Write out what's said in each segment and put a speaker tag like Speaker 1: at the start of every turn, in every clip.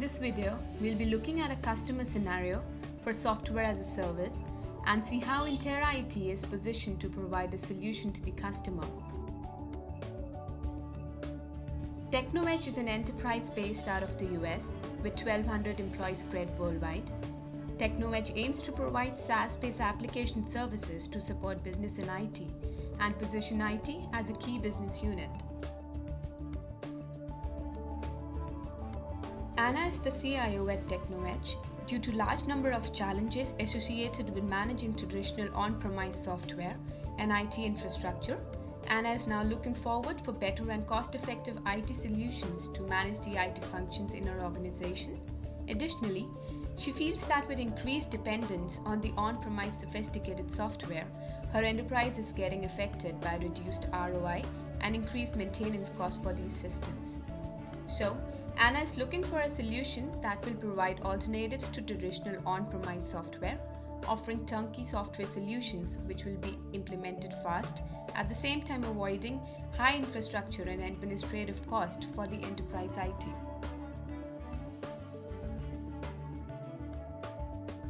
Speaker 1: this video, we'll be looking at a customer scenario for software as a service and see how Intera IT is positioned to provide a solution to the customer. Technoedge is an enterprise based out of the US with 1,200 employees spread worldwide. Technoedge aims to provide SaaS-based application services to support business in IT and position IT as a key business unit. Anna is the CIO at Technoedge. Due to large number of challenges associated with managing traditional on-premise software and IT infrastructure, Anna is now looking forward for better and cost-effective IT solutions to manage the IT functions in her organization. Additionally, she feels that with increased dependence on the on-premise sophisticated software, her enterprise is getting affected by reduced ROI and increased maintenance costs for these systems. So, Anna is looking for a solution that will provide alternatives to traditional on-premise software, offering turnkey software solutions which will be implemented fast, at the same time avoiding high infrastructure and administrative cost for the enterprise IT.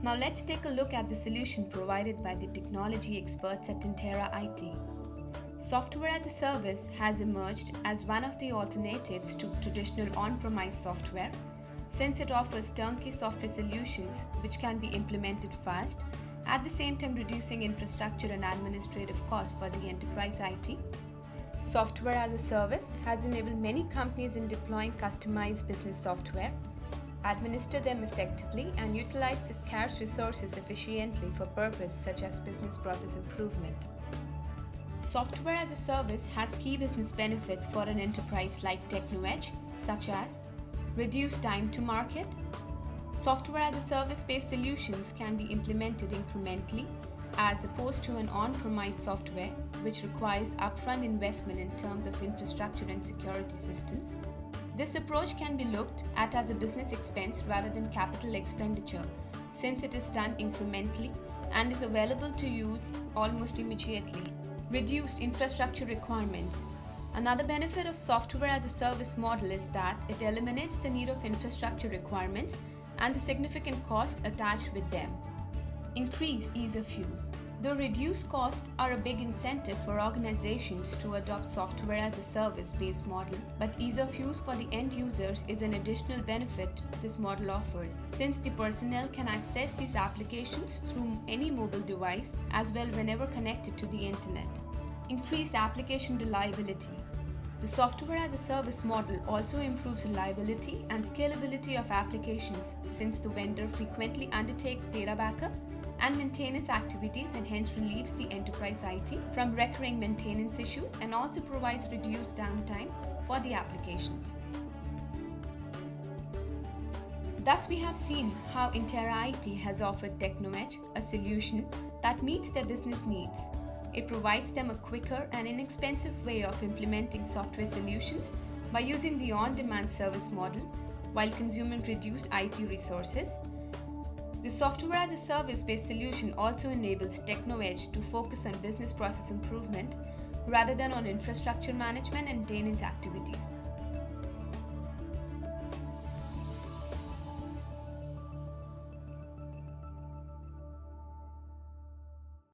Speaker 1: Now let's take a look at the solution provided by the technology experts at Intera IT. Software as a service has emerged as one of the alternatives to traditional on-premise software, since it offers turnkey software solutions which can be implemented fast, at the same time reducing infrastructure and administrative costs for the enterprise IT. Software as a service has enabled many companies in deploying customized business software, administer them effectively, and utilize the scarce resources efficiently for purposes such as business process improvement. Software as a service has key business benefits for an enterprise like Technoedge, such as reduced time to market. Software as a service-based solutions can be implemented incrementally as opposed to an on-premise software which requires upfront investment in terms of infrastructure and security systems. This approach can be looked at as a business expense rather than capital expenditure, since it is done incrementally and is available to use almost immediately. Reduced infrastructure requirements. Another benefit of software as a service model is that it eliminates the need of infrastructure requirements and the significant cost attached with them. Increased ease of use. Though reduced costs are a big incentive for organizations to adopt software as a service-based model, but ease of use for the end users is an additional benefit this model offers, since the personnel can access these applications through any mobile device as well whenever connected to the internet. Increased application reliability. The software as a service model also improves reliability and scalability of applications, since the vendor frequently undertakes data backup and maintenance activities and hence relieves the enterprise IT from recurring maintenance issues and also provides reduced downtime for the applications. Thus, we have seen how Intera IT has offered Technoedge a solution that meets their business needs. It provides them a quicker and inexpensive way of implementing software solutions by using the on-demand service model while consuming reduced IT resources. The software as a service-based solution also enables Technoedge to focus on business process improvement rather than on infrastructure management and maintenance activities.